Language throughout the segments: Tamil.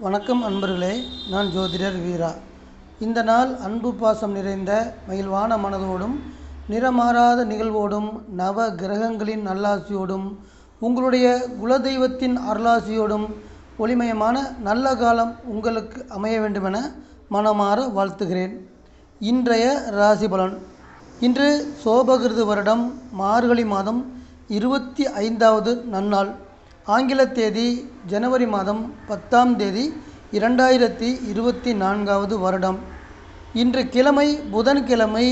வணக்கம் அன்பர்களே, நான் ஜோதிடர் வீரா. இந்த நாள் அன்பு பாசம் நிறைந்த மகிழ்வான மனதோடும் நிறமாறாத நிகழ்வோடும் நவ கிரகங்களின் நல்லாசியோடும் உங்களுடைய குலதெய்வத்தின் அருளாசியோடும் ஒளிமயமான நல்ல காலம் உங்களுக்கு அமைய வேண்டுமென மனமாற வாழ்த்துகிறேன். இன்றைய ராசி பலன். இன்று சோபகிருது வருடம் மார்கழி மாதம் 25வது நன்னாள். ஆங்கில தேதி ஜனவரி மாதம் 10ஆம் தேதி 2024வது வருடம். இன்று கிழமை புதன்கிழமை.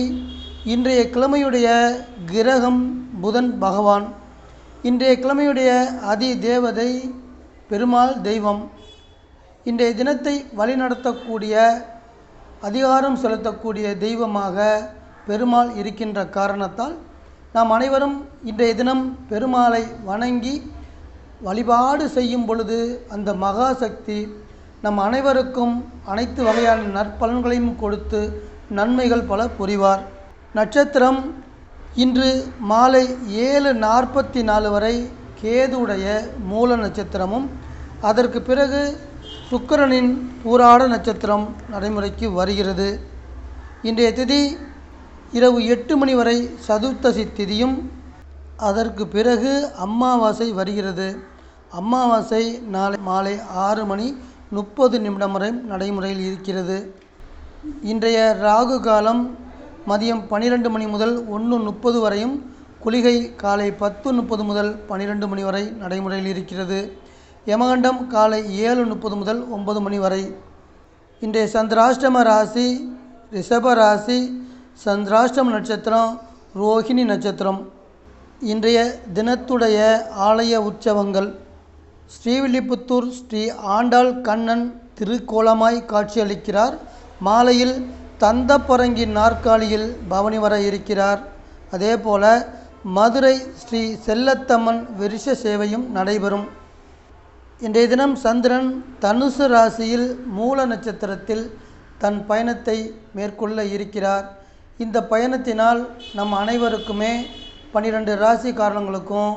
இன்றைய கிழமையுடைய கிரகம் புதன் பகவான். இன்றைய கிழமையுடைய அதி தேவதை பெருமாள் தெய்வம். இன்றைய தினத்தை வழிநடத்தக்கூடிய அதிகாரம் செலுத்தக்கூடிய தெய்வமாக பெருமாள் இருக்கின்ற காரணத்தால் நாம் அனைவரும் இன்றைய தினம் பெருமாளை வணங்கி வழிபாடு செய்யும் பொழுது அந்த மகாசக்தி நம் அனைவருக்கும் அனைத்து வகையான நற்பலன்களையும் கொடுத்து நன்மைகள் பல புரிவார். நட்சத்திரம் இன்று மாலை 7:44 வரை கேதுவுடைய மூல நட்சத்திரமும் அதற்கு பிறகு சுக்கிரனின் பூராட நட்சத்திரம் நடைமுறைக்கு வருகிறது. இன்றைய திதி இரவு 8 மணி வரை சதுர்த்தசி திதியும் அதற்கு பிறகு அமாவாசை வருகிறது. அமாவாசை நாளை மாலை 6:30 வரை நடைமுறையில் இருக்கிறது. இன்றைய ராகு காலம் மதியம் 12 மணி முதல் 1:30 வரையும், குளிகை காலை 10:30 முதல் 12 மணி வரை நடைமுறையில் இருக்கிறது. யமகண்டம் காலை 7:30 முதல் 9 மணி வரை. இன்றைய சந்திராஷ்டம ராசி ரிஷப ராசி. சந்திராஷ்டம நட்சத்திரம் ரோஹிணி நட்சத்திரம். இன்றைய தினத்துடைய ஆலய உற்சவங்கள். ஸ்ரீவில்லிபுத்தூர் ஸ்ரீ ஆண்டாள் கண்ணன் திருக்கோலமாய் காட்சியளிக்கிறார். மாலையில் தந்தப்பரங்கி நாற்காலியில் பவனி வர இருக்கிறார். அதேபோல மதுரை ஸ்ரீ செல்லத்தம்மன் விருஷ சேவையும் நடைபெறும். இன்றைய தினம் சந்திரன் தனுசு ராசியில் மூல நட்சத்திரத்தில் தன் பயணத்தை மேற்கொள்ள இருக்கிறார். இந்த பயணத்தினால் நம் அனைவருக்குமே 12 ராசிக்காரங்களுக்கும்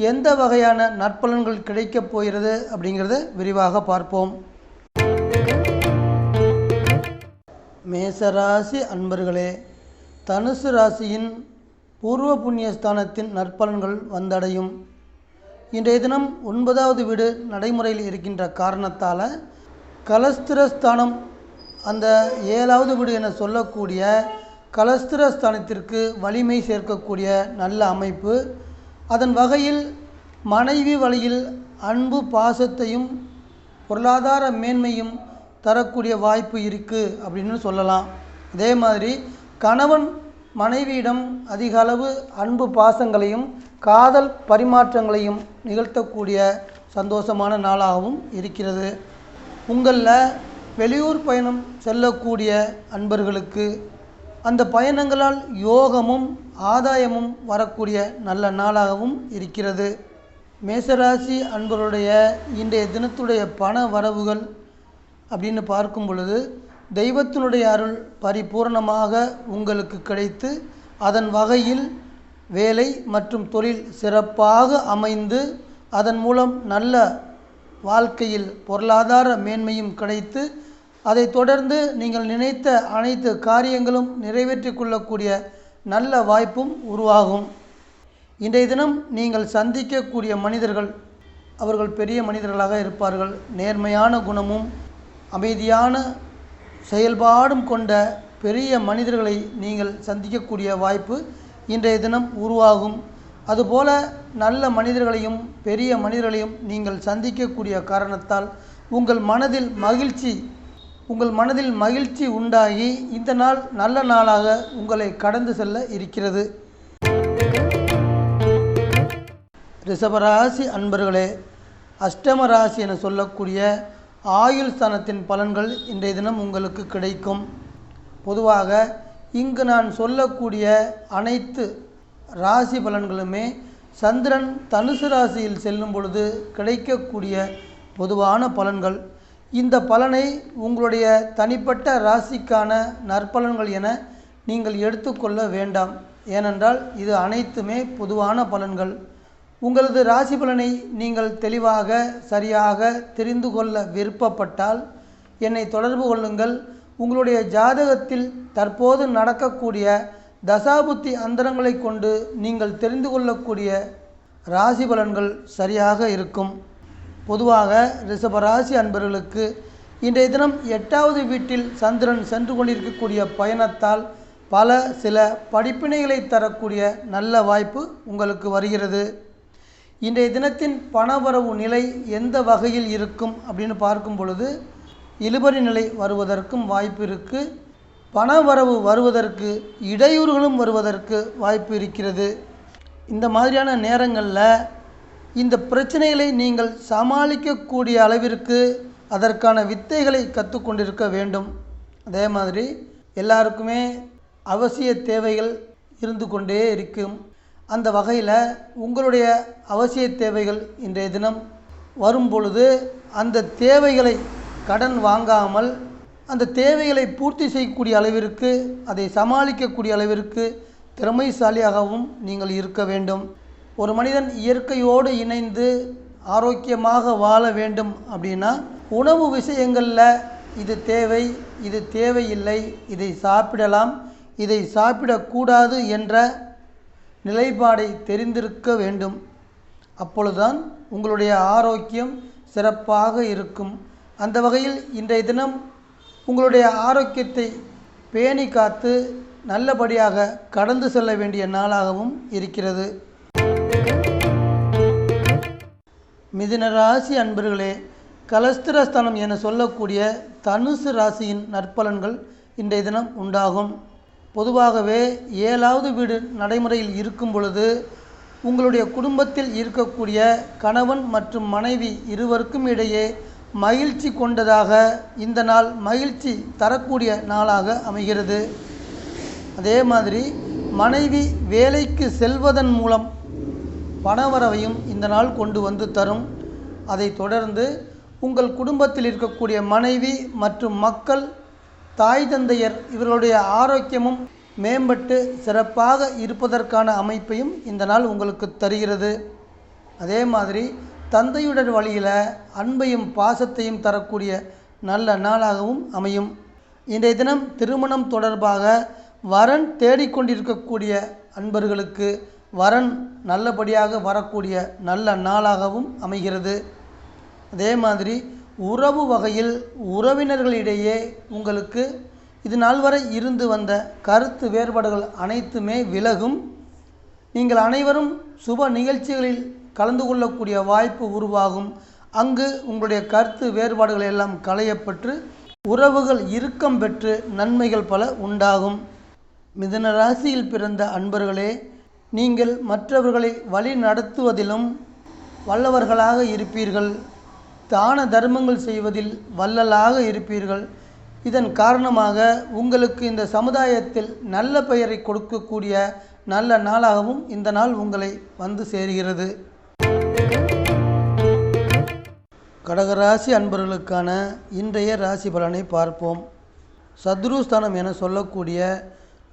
எந்த வகையான நற்பலன்கள் கிடைக்கப் போகிறது அப்படிங்கிறத விரிவாக பார்ப்போம். மேசராசி அன்பர்களே, தனுசு ராசியின் பூர்வ புண்ணியஸ்தானத்தின் நற்பலன்கள் வந்தடையும். இன்றைய தினம் 9வது வீடு நடைமுறையில் இருக்கின்ற காரணத்தால் கலஸ்திரஸ்தானம், அந்த 7வது வீடு என சொல்லக்கூடிய கலஸ்திரஸ்தானத்திற்கு வலிமை சேர்க்கக்கூடிய நல்ல அமைப்பு. அதன் வகையில் மனைவி வழியில் அன்பு பாசத்தையும் பொருளாதார மேன்மையும் தரக்கூடிய வாய்ப்பு இருக்குது அப்படின்னு சொல்லலாம். அதே மாதிரி கணவன் மனைவியிடம் அதிக அளவு அன்பு பாசங்களையும் காதல் பரிமாற்றங்களையும் நிகழ்த்தக்கூடிய சந்தோஷமான நாளாகவும் இருக்கிறது. உங்களில் வெளியூர் பயணம் செல்லக்கூடிய அன்பர்களுக்கு அந்த பயணங்களால் யோகமும் ஆதாயமும் வரக்கூடிய நல்ல நாளாகவும் இருக்கிறது. மேசராசி அன்பர்களுடைய இன்றைய தினத்துடைய பண வரவுகள் அப்படின்னு பார்க்கும் பொழுது தெய்வத்தினுடைய அருள் பரிபூர்ணமாக உங்களுக்கு கிடைத்து அதன் வகையில் வேலை மற்றும் தொழில் சிறப்பாக அமைந்து அதன் மூலம் நல்ல வாழ்க்கையில் பொருளாதார மேன்மையும் கிடைத்து அதைத் தொடர்ந்து நீங்கள் நினைத்த அனைத்து காரியங்களும் நிறைவேற்றி கொள்ளக்கூடிய நல்ல வாய்ப்பும் உருவாகும். இன்றைய தினம் நீங்கள் சந்திக்கக்கூடிய மனிதர்கள் அவர்கள் பெரிய மனிதர்களாக இருப்பார்கள். நேர்மையான குணமும் அமைதியான செயல்பாடும் கொண்ட பெரிய மனிதர்களை நீங்கள் சந்திக்கக்கூடிய வாய்ப்பு இன்றைய தினம் உருவாகும். அதுபோல நல்ல மனிதர்களையும் பெரிய மனிதர்களையும் நீங்கள் சந்திக்கக்கூடிய காரணத்தால் உங்கள் மனதில் மகிழ்ச்சி உண்டாகி இந்த நாள் நல்ல நாளாக உங்களை கடந்து செல்ல இருக்கிறது. ரிஷபராசி அன்பர்களே, அஷ்டம ராசி என சொல்லக்கூடிய ஆயுள் ஸ்தானத்தின் பலன்கள் இன்றைய தினம் உங்களுக்கு கிடைக்கும். பொதுவாக இங்கு நான் சொல்லக்கூடிய அனைத்து ராசி பலன்களுமே சந்திரன் தனுசு ராசியில் செல்லும் பொழுது கிடைக்கக்கூடிய பொதுவான பலன்கள். இந்த பலனை உங்களுடைய தனிப்பட்ட ராசிக்கான நற்பலன்கள் என நீங்கள் எடுத்துக்கொள்ள வேண்டாம். ஏனென்றால் இது அனைத்துமே பொதுவான பலன்கள். உங்களது ராசி பலனை நீங்கள் தெளிவாக சரியாக தெரிந்து கொள்ள விருப்பப்பட்டால் என்னை தொடர்பு கொள்ளுங்கள். உங்களுடைய ஜாதகத்தில் தற்போது நடக்கக்கூடிய தசாபுத்தி அந்தரங்களை கொண்டு நீங்கள் தெரிந்து கொள்ளக்கூடிய ராசி பலன்கள் சரியாக இருக்கும். பொதுவாக ரிஷபராசி அன்பர்களுக்கு இன்றைய தினம் 8வது வீட்டில் சந்திரன் சென்று கொண்டிருக்கக்கூடிய பயணத்தால் சில படிப்பினைகளை தரக்கூடிய நல்ல வாய்ப்பு உங்களுக்கு வருகிறது. இன்றைய தினத்தின் பணவரவு நிலை எந்த வகையில் இருக்கும் அப்படின்னு பார்க்கும் பொழுது இழுபறி நிலை வருவதற்கும் வாய்ப்பு இருக்குது. பணவரவு வருவதற்கு இடையூறுகளும் வருவதற்கு வாய்ப்பு இருக்கிறது. இந்த மாதிரியான நேரங்களில் இந்த பிரச்சனைகளை நீங்கள் சமாளிக்கக்கூடிய அளவிற்கு அதற்கான வித்தைகளை கற்றுக்கொண்டிருக்க வேண்டும். அதே மாதிரி எல்லாருக்குமே அவசிய தேவைகள் இருந்து கொண்டே இருக்கும். அந்த வகையில் உங்களுடைய அவசிய தேவைகள் இன்றைய தினம் வரும் பொழுது அந்த தேவைகளை கடன் வாங்காமல் அந்த தேவைகளை பூர்த்தி செய்யக்கூடிய அளவிற்கு அதை சமாளிக்கக்கூடிய அளவிற்கு திறமைசாலியாகவும் நீங்கள் இருக்க வேண்டும். ஒரு மனிதன் இயற்கையோடு இணைந்து ஆரோக்கியமாக வாழ வேண்டும் அப்படின்னா உணவு விஷயங்களில் இது தேவை, இது தேவையில்லை, இதை சாப்பிடலாம், இதை சாப்பிடக்கூடாது என்ற நிலைப்பாடை தெரிந்திருக்க வேண்டும். அப்பொழுதுதான் உங்களுடைய ஆரோக்கியம் சிறப்பாக இருக்கும். அந்த வகையில் இன்றைய தினம் உங்களுடைய ஆரோக்கியத்தை பேணி காத்து நல்லபடியாக கடந்து செல்ல வேண்டிய நாளாகவும் இருக்கிறது. மிதுன ராசி அன்பர்களே, கலஸ்திரஸ்தானம் என சொல்லக்கூடிய தனுசு ராசியின் நற்பலன்கள் இன்றைய தினம் உண்டாகும். பொதுவாகவே 7வது வீடு நடைமுறையில் இருக்கும் பொழுது உங்களுடைய குடும்பத்தில் இருக்கக்கூடிய கணவன் மற்றும் மனைவி இருவருக்கும் இடையே மகிழ்ச்சி கொண்டதாக இந்த நாள் மகிழ்ச்சி தரக்கூடிய நாளாக அமைகிறது. அதே மாதிரி மனைவி வேலைக்கு செல்வதன் மூலம் பணவரவையும் இந்த நாள் கொண்டு வந்து தரும். அதை தொடர்ந்து உங்கள் குடும்பத்தில் இருக்கக்கூடிய மனைவி மற்றும் மக்கள், தாய் தந்தையர் இவர்களுடைய ஆரோக்கியமும் மேம்பட்டு சிறப்பாக இருப்பதற்கான அமைப்பையும் இந்த நாள் உங்களுக்கு தருகிறது. அதே மாதிரி தந்தையுடன் வழியில் அன்பையும் பாசத்தையும் தரக்கூடிய நல்ல நாளாகவும் அமையும். இன்றைய தினம் திருமணம் தொடர்பாக வரன் தேடிக்கொண்டிருக்கக்கூடிய அன்பர்களுக்கு வரன் நல்லபடியாக வரக்கூடிய நல்ல நாளாகவும் அமைகிறது. அதே மாதிரி உறவு வகையில் உறவினர்களிடையே உங்களுக்கு இது நாள் வரை இருந்து வந்த கருத்து வேறுபாடுகள் அனைத்துமே விலகும். நீங்கள் அனைவரும் சுப நிகழ்ச்சிகளில் கலந்து கொள்ளக்கூடிய வாய்ப்பு உருவாகும். அங்கு உங்களுடைய கருத்து வேறுபாடுகள் எல்லாம் களையப்பட்டு உறவுகள் இறுக்கம் பெற்று நன்மைகள் பல உண்டாகும். மிதுன ராசியில் பிறந்த அன்பர்களே, நீங்கள் மற்றவர்களை வழி நடத்துவதிலும் வல்லவர்களாக இருப்பீர்கள். தான தர்மங்கள் செய்வதில் வள்ளலாக இருப்பீர்கள். இதன் காரணமாக உங்களுக்கு இந்த சமுதாயத்தில் நல்ல பெயரை கொடுக்கக்கூடிய நல்ல நாளாகவும் இந்த நாள் உங்களை வந்து சேர்கிறது. கடகராசி அன்பர்களுக்கான இன்றைய ராசி பலனை பார்ப்போம். சத்ருஸ்தானம் என சொல்லக்கூடிய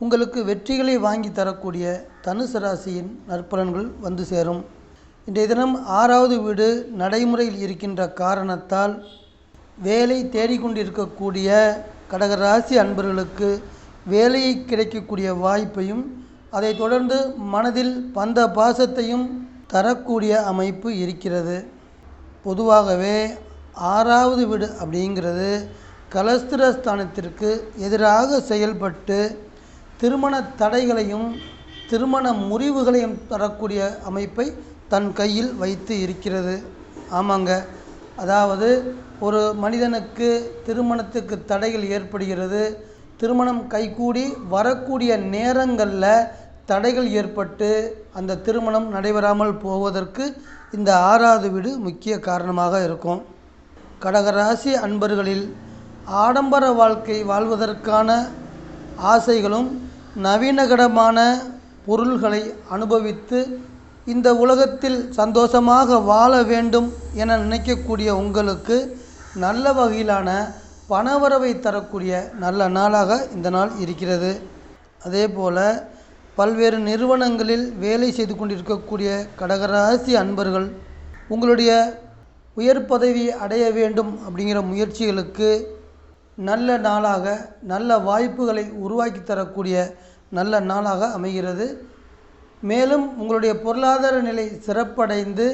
உங்களுக்கு வெற்றிகளை வாங்கி தரக்கூடிய தனுசு ராசியின் நற்பலன்கள் வந்து சேரும். இன்றைய தினம் 6வது வீடு நடைமுறையில் இருக்கின்ற காரணத்தால் வேலை தேடிக்கொண்டிருக்கக்கூடிய கடகராசி அன்பர்களுக்கு வேலையை கிடைக்கக்கூடிய வாய்ப்பையும் அதை தொடர்ந்து மனதில் பந்த பாசத்தையும் தரக்கூடிய அமைப்பு இருக்கிறது. பொதுவாகவே 6வது வீடு அப்படிங்கிறது கலஸ்திரஸ்தானத்திற்கு எதிராக செயல்பட்டு திருமண தடைகளையும் திருமண முறிவுகளையும் தரக்கூடிய அமைப்பை தன் கையில் வைத்து இருக்கிறது. ஆமாங்க, அதாவது ஒரு மனிதனுக்கு திருமணத்துக்கு தடைகள் ஏற்படுகிறது. திருமணம் கைகூடி வரக்கூடிய நேரங்களில் தடைகள் ஏற்பட்டு அந்த திருமணம் நடைபெறாமல் போவதற்கு இந்த 6வது வீடு முக்கிய காரணமாக இருக்கும். கடகராசி அன்பர்களில் ஆடம்பர வாழ்க்கை வாழ்வதற்கான ஆசைகளும் நவீனகரமான பொருள்களை அனுபவித்து இந்த உலகத்தில் சந்தோஷமாக வாழ வேண்டும் என நினைக்கக்கூடிய உங்களுக்கு நல்ல வகையிலான பணவரவை தரக்கூடிய நல்ல நாளாக இந்த நாள் இருக்கிறது. அதே போல் பல்வேறு நிறுவனங்களில் வேலை செய்து கொண்டிருக்கக்கூடிய கடகராசி அன்பர்கள் உங்களுடைய உயர் பதவி அடைய வேண்டும் அப்படிங்கிற முயற்சிகளுக்கு நல்ல நாளாக, நல்ல வாய்ப்புகளை உருவாக்கி தரக்கூடிய நல்ல நாளாக அமைகிறது. மேலும் உங்களுடைய பொருளாதார நிலை சிறப்படைந்து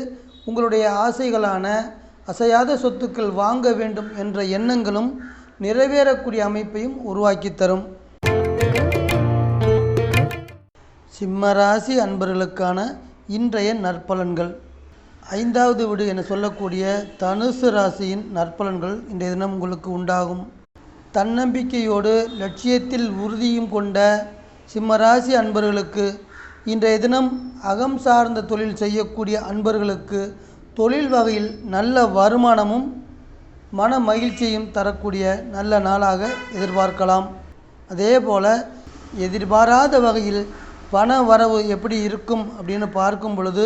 உங்களுடைய ஆசைகளான அசையாத சொத்துக்கள் வாங்க வேண்டும் என்ற எண்ணங்களும் நிறைவேறக்கூடிய அமைப்பையும் உருவாக்கி தரும். சிம்மராசி அன்பர்களுக்கான இன்றைய நற்பலன்கள். 5வது வீடு என சொல்லக்கூடிய தனுசு ராசியின் நற்பலன்கள் இன்றைய தினம் உங்களுக்கு உண்டாகும். தன்னம்பிக்கையோடு லட்சியத்தில் உறுதியும் கொண்ட சிம்மராசி அன்பர்களுக்கு இன்றைய தினம் அகம் சார்ந்த தொழில் செய்யக்கூடிய அன்பர்களுக்கு தொழில் வகையில் நல்ல வருமானமும் மன மகிழ்ச்சியும் தரக்கூடிய நல்ல நாளாக எதிர்பார்க்கலாம். அதே போல் எதிர்பாராத வகையில் பண வரவு எப்படி இருக்கும் அப்படின்னு பார்க்கும் பொழுது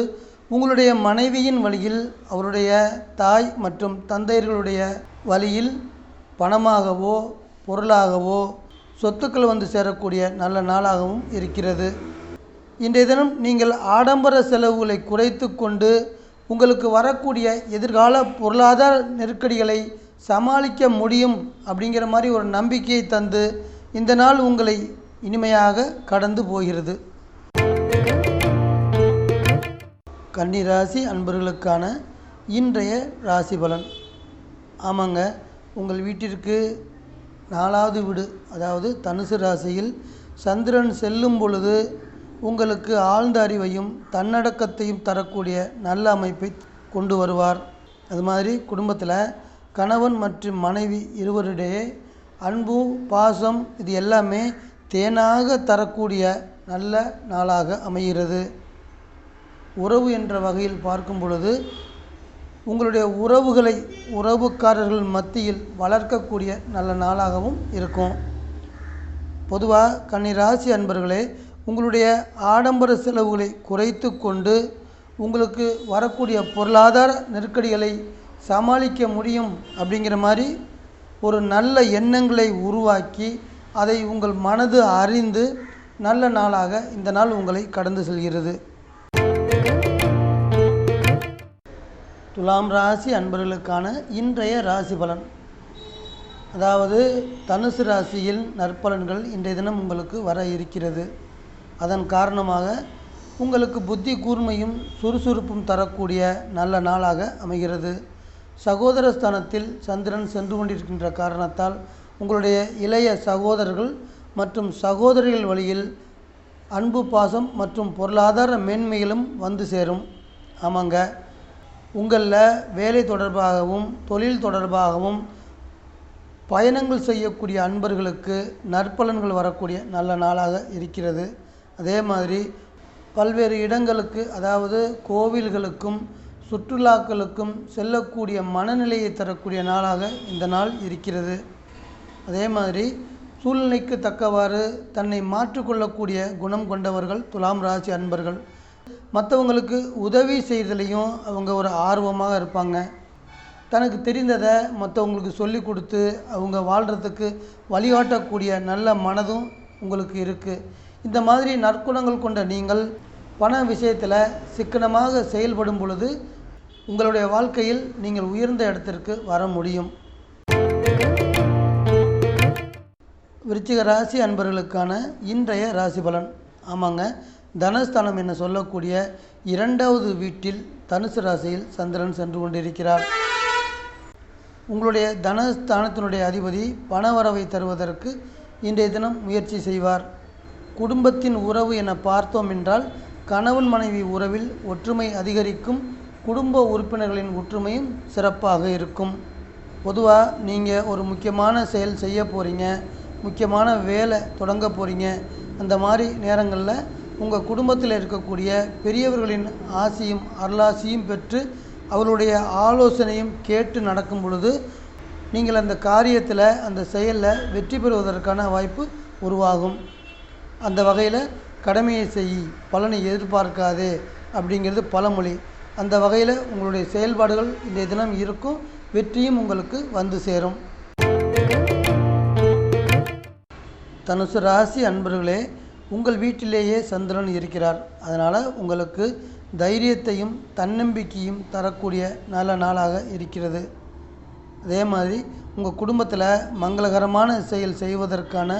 உங்களுடைய மனைவியின் வழியில், அவருடைய தாய் மற்றும் தந்தையர்களுடைய வழியில் பணமாகவோ பொருளாகவோ சொத்துக்கள் வந்து சேரக்கூடிய நல்ல நாளாகவும் இருக்கிறது. இன்றைய தினம் நீங்கள் ஆடம்பர செலவுகளை குறைத்து கொண்டு உங்களுக்கு வரக்கூடிய எதிர்கால பொருளாதார நெருக்கடிகளை சமாளிக்க முடியும் அப்படிங்கிற மாதிரி ஒரு நம்பிக்கையை தந்து இந்த நாள் உங்களை இனிமையாக கடந்து போகிறது. கன்னிராசி அன்பர்களுக்கான இன்றைய ராசி பலன். ஆமாங்க, உங்கள் வீட்டிற்கு 4வது வீடு, அதாவது தனுசு ராசியில் சந்திரன் செல்லும் பொழுது உங்களுக்கு ஆழ்ந்த அறிவையும் தன்னடக்கத்தையும் தரக்கூடிய நல்ல அமைப்பை கொண்டு வருவார். அது மாதிரி குடும்பத்தில் கணவன் மற்றும் மனைவி இருவரிடையே அன்பு, பாசம் இது எல்லாமே தேனாக தரக்கூடிய நல்ல நாளாக அமைகிறது. உறவு என்ற வகையில் பார்க்கும் பொழுது உங்களுடைய உறவுகளை உறவுக்காரர்கள் மத்தியில் வளர்க்கக்கூடிய நல்ல நாளாகவும் இருக்கும். பொதுவாக கன்னிராசி அன்பர்களே, உங்களுடைய ஆடம்பர செலவுகளை குறைத்து கொண்டு உங்களுக்கு வரக்கூடிய பொருளாதார நெருக்கடிகளை சமாளிக்க முடியும் அப்படிங்கிற மாதிரி ஒரு நல்ல எண்ணங்களை உருவாக்கி அதை உங்கள் மனது அறிந்து நல்ல நாளாக இந்த நாள் உங்களை கடந்து செல்கிறது. துலாம் ராசி அன்பர்களுக்கான இன்றைய ராசி பலன். அதாவது தனுசு ராசியில் நற்பலன்கள் இன்றைய தினம் உங்களுக்கு வர இருக்கிறது. அதன் காரணமாக உங்களுக்கு புத்தி கூர்மையும் சுறுசுறுப்பும் தரக்கூடிய நல்ல நாளாக அமைகிறது. சகோதர ஸ்தானத்தில் சந்திரன் சென்று கொண்டிருக்கின்ற காரணத்தால் உங்களுடைய இளைய சகோதரர்கள் மற்றும் சகோதரிகள் வழியில் அன்பு, பாசம் மற்றும் பொருளாதார மேன்மைகளும் வந்து சேரும். ஆமாங்க, உங்களில் வேலை தொடர்பாகவும் தொழில் தொடர்பாகவும் பயணங்கள் செய்யக்கூடிய அன்பர்களுக்கு நற்பலன்கள் வரக்கூடிய நல்ல நாளாக இருக்கிறது. அதே மாதிரி பல்வேறு இடங்களுக்கு, அதாவது கோவில்களுக்கும் சுற்றுலாக்களுக்கும் செல்லக்கூடிய மனநிலையை தரக்கூடிய நாளாக இந்த நாள் இருக்கிறது. அதே மாதிரி சூழ்நிலைக்கு தக்கவாறு தன்னை மாற்றிக்கொள்ளக்கூடிய குணம் கொண்டவர்கள் துலாம் ராசி அன்பர்கள். மற்றவங்களுக்கு உதவி செய்வதிலையும் அவங்க ஒரு ஆர்வமாக இருப்பாங்க. தனக்கு தெரிந்ததை மற்றவங்களுக்கு சொல்லி கொடுத்து அவங்க வாழ்கிறதுக்கு வழிகாட்டக்கூடிய நல்ல மனதும் உங்களுக்கு இருக்குது. இந்த மாதிரி நற்குணங்கள் கொண்ட நீங்கள் பண விஷயத்தில் சிக்கனமாக செயல்படும் பொழுது உங்களுடைய வாழ்க்கையில் நீங்கள் உயர்ந்த இடத்திற்கு வர முடியும். விருச்சிக ராசி அன்பர்களுக்கான இன்றைய ராசி பலன். ஆமாங்க, தனஸ்தானம் என சொல்லக்கூடிய 2வது வீட்டில் தனுசு ராசியில் சந்திரன் சென்று கொண்டிருக்கிறார். உங்களுடைய தனஸ்தானத்தினுடைய அதிபதி பணவரவை தருவதற்கு இன்றைய தினம் முயற்சி செய்வார். குடும்பத்தின் உறவு என பார்த்தோம் என்றால் கணவன் மனைவி உறவில் ஒற்றுமை அதிகரிக்கும். குடும்ப உறுப்பினர்களின் ஒற்றுமையும் சிறப்பாக இருக்கும். பொதுவாக நீங்கள் ஒரு முக்கியமான செயல் செய்ய போகிறீங்க, முக்கியமான வேலை தொடங்க போகிறீங்க. அந்த மாதிரி நேரங்களில் உங்கள் குடும்பத்தில் இருக்கக்கூடிய பெரியவர்களின் ஆசியும் அருளாசியும் பெற்று அவருடைய ஆலோசனையும் கேட்டு நடக்கும் பொழுது நீங்கள் அந்த காரியத்தில், அந்த செயலில் வெற்றி பெறுவதற்கான வாய்ப்பு உருவாகும். அந்த வகையில் கடமையை செய், பலனை எதிர்பார்க்காதே அப்படிங்கிறது பழமொழி. அந்த வகையில் உங்களுடைய செயல்பாடுகள் இன்றைய தினம் இருக்கும். வெற்றியும் உங்களுக்கு வந்து சேரும். தனுசு ராசி அன்பர்களே, உங்கள் வீட்டிலேயே சந்திரன் இருக்கிறார். அதனால் உங்களுக்கு தைரியத்தையும் தன்னம்பிக்கையும் தரக்கூடிய நல்ல நாளாக இருக்கிறது. அதே மாதிரி உங்கள் குடும்பத்தில் மங்களகரமான செயல் செய்வதற்கான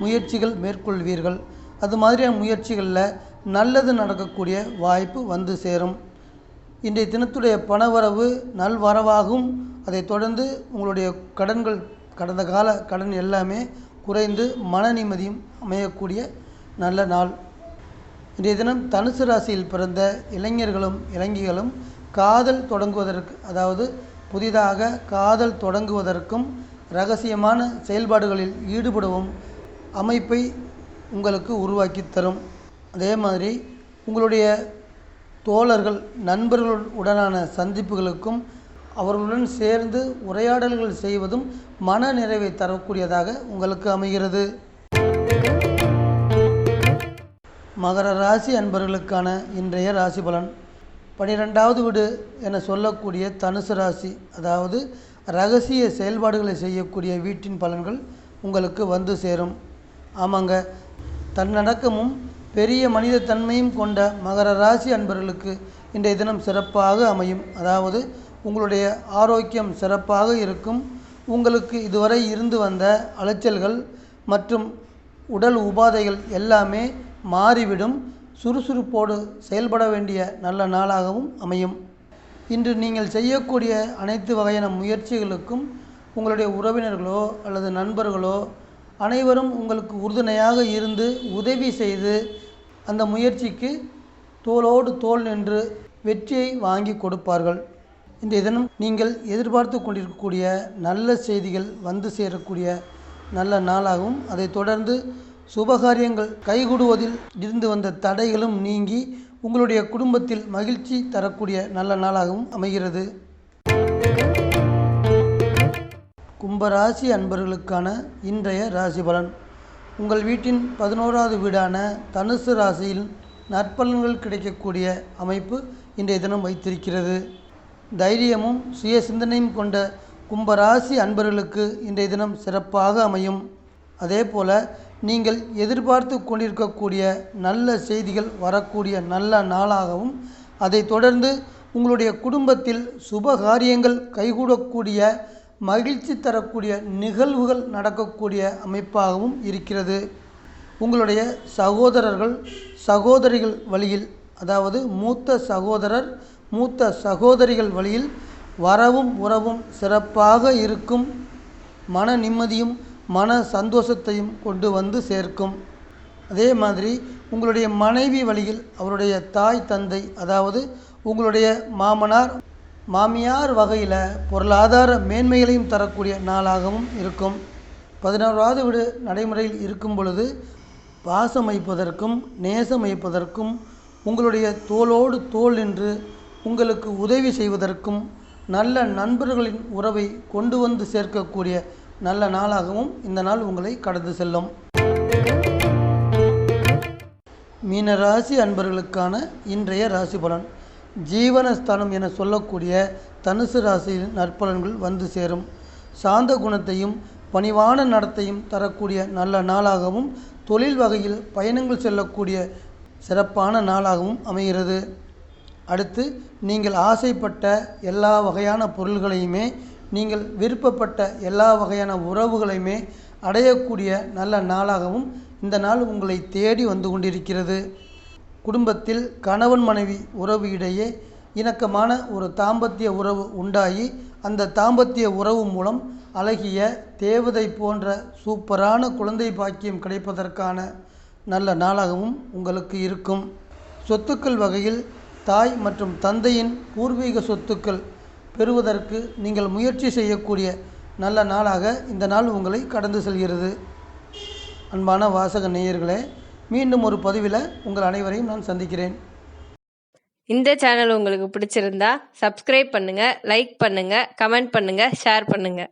முயற்சிகள் மேற்கொள்வீர்கள். அது மாதிரியான முயற்சிகளில் நல்லது நடக்கக்கூடிய வாய்ப்பு வந்து சேரும். இன்றைய தினத்துடைய பணவரவு நல்வரவாகும். அதை தொடர்ந்து உங்களுடைய கடன்கள், கடந்த கால கடன் எல்லாமே குறைந்து மன நிம்மதியும் அமையக்கூடிய நல்ல நாள். இன்றைய தினம் தனுசு ராசியில் பிறந்த இளைஞர்களும் இளைஞிகளும் காதல் தொடங்குவதற்கு, அதாவது புதிதாக காதல் தொடங்குவதற்கும் இரகசியமான செயல்பாடுகளில் ஈடுபடவும் அமைப்பை உங்களுக்கு உருவாக்கி தரும். அதே மாதிரி உங்களுடைய தோழர்கள் நண்பர்களுடனான சந்திப்புகளுக்கும் அவர்களுடன் சேர்ந்து உரையாடல்கள் செய்வதும் மன நிறைவை தரக்கூடியதாக உங்களுக்கு அமைகிறது. மகர ராசி அன்பர்களுக்கான இன்றைய ராசி பலன். 12வது வீடு என சொல்லக்கூடிய தனுசு ராசி, அதாவது இரகசிய செயல்பாடுகளை செய்யக்கூடிய வீட்டின் பலன்கள் உங்களுக்கு வந்து சேரும். ஆமாங்க, தன்னடக்கமும் பெரிய மனித தன்மையும் கொண்ட மகர ராசி அன்பர்களுக்கு இன்றைய தினம் சிறப்பாக அமையும். அதாவது உங்களுடைய ஆரோக்கியம் சிறப்பாக இருக்கும். உங்களுக்கு இதுவரை இருந்து வந்த அலைச்சல்கள் மற்றும் உடல் உபாதைகள் எல்லாமே மாறிவிடும். சுறுசுறுப்போடு செயல்பட வேண்டிய நல்ல நாளாகவும் அமையும். இன்று நீங்கள் செய்யக்கூடிய அனைத்து வகையான முயற்சிகளுக்கும் உங்களுடைய உறவினர்களோ அல்லது நண்பர்களோ அனைவரும் உங்களுக்கு உறுதுணையாக இருந்து உதவி செய்து அந்த முயற்சிக்கு தோளோடு தோள் நின்று வெற்றியை வாங்கி கொடுப்பார்கள். இன்றைய தினம் நீங்கள் எதிர்பார்த்து கொண்டிருக்கக்கூடிய நல்ல செய்திகள் வந்து சேரக்கூடிய நல்ல நாளாகவும், அதை தொடர்ந்து சுபகாரியங்கள் கைகூடுவதில் இருந்து வந்த தடைகளும் நீங்கி உங்களுடைய குடும்பத்தில் மகிழ்ச்சி தரக்கூடிய நல்ல நாளாகவும் அமைகிறது. கும்பராசி அன்பர்களுக்கான இன்றைய ராசி பலன். உங்கள் வீட்டின் 11வது வீடான தனுசு ராசியில் நற்பலன்கள் கிடைக்கக்கூடிய அமைப்பு இன்றைய தினம் வைத்திருக்கிறது. தைரியமும் சுய சிந்தனையும் கொண்ட கும்பராசி அன்பர்களுக்கு இன்றைய தினம் சிறப்பாக அமையும். அதே போல் நீங்கள் எதிர்பார்த்து கொண்டிருக்கக்கூடிய நல்ல செய்திகள் வரக்கூடிய நல்ல நாளாகவும், அதை தொடர்ந்து உங்களுடைய குடும்பத்தில் சுபகாரியங்கள் கைகூடக்கூடிய மகிழ்ச்சி தரக்கூடிய நிகழ்வுகள் நடக்கக்கூடிய அமைப்பாகவும் இருக்கிறது. உங்களுடைய சகோதரர்கள் சகோதரிகள் வழியில், அதாவது மூத்த சகோதரர் மூத்த சகோதரிகள் வழியில் வரவும் உறவும் சிறப்பாக இருக்கும். மன நிம்மதியும் மன சந்தோஷத்தையும் கொண்டு வந்து சேர்க்கும். அதே மாதிரி உங்களுடைய மனைவி வழியில் அவருடைய தாய் தந்தை, அதாவது உங்களுடைய மாமனார் மாமியார் வகையில் பொருளாதார மேன்மைகளையும் தரக்கூடிய நாளாகவும் இருக்கும். 11வது வீடு நடைமுறையில் இருக்கும் பொழுது பாசம் வைப்பதற்கும் நேசம் வைப்பதற்கும் உங்களுடைய தோளோடு தோள் நின்று உங்களுக்கு உதவி செய்வதற்கும் நல்ல நண்பர்களின் உறவை கொண்டு வந்து சேர்க்கக்கூடிய நல்ல நாளாகவும் இந்த நாள் உங்களை கடந்து செல்லும். மீனராசி அன்பர்களுக்கான இன்றைய ராசி பலன். ஜீவனஸ்தானம் என சொல்லக்கூடிய தனுசு ராசியின் நற்பலன்கள் வந்து சேரும். சாந்த குணத்தையும் பணிவான நடத்தையும் தரக்கூடிய நல்ல நாளாகவும், தொழில் வகையில் பயணங்கள் செல்லக்கூடிய சிறப்பான நாளாகவும் அமைகிறது. அடுத்து நீங்கள் ஆசைப்பட்ட எல்லா வகையான பொருள்களையுமே, நீங்கள் விருப்பப்பட்ட எல்லா வகையான உறவுகளையுமே அடையக்கூடிய நல்ல நாளாகவும் இந்த நாள் உங்களை தேடி வந்து கொண்டிருக்கிறது. குடும்பத்தில் கணவன் மனைவி உறவு இடையே இணக்கமான ஒரு தாம்பத்திய உறவு உண்டாகி, அந்த தாம்பத்திய உறவு மூலம் அழகிய தேவதை போன்ற சூப்பரான குழந்தை பாக்கியம் கிடைப்பதற்கான நல்ல நாளாகவும் உங்களுக்கு இருக்கும். சொத்துக்கள் வகையில் தாய் மற்றும் தந்தையின் பூர்வீக சொத்துக்கள் பெறுவதற்கு நீங்கள் முயற்சி செய்யக்கூடிய நல்ல நாளாக இந்த நாள் உங்களை கடந்து செல்கிறது. அன்பான வாசக நேயர்களே, மீண்டும் ஒரு பதிவில் உங்கள் அனைவரையும் நான் சந்திக்கிறேன். இந்த சேனல் உங்களுக்கு பிடிச்சிருந்தா சப்ஸ்கிரைப் பண்ணுங்க, லைக் பண்ணுங்க, கமெண்ட் பண்ணுங்க, ஷேர் பண்ணுங்க.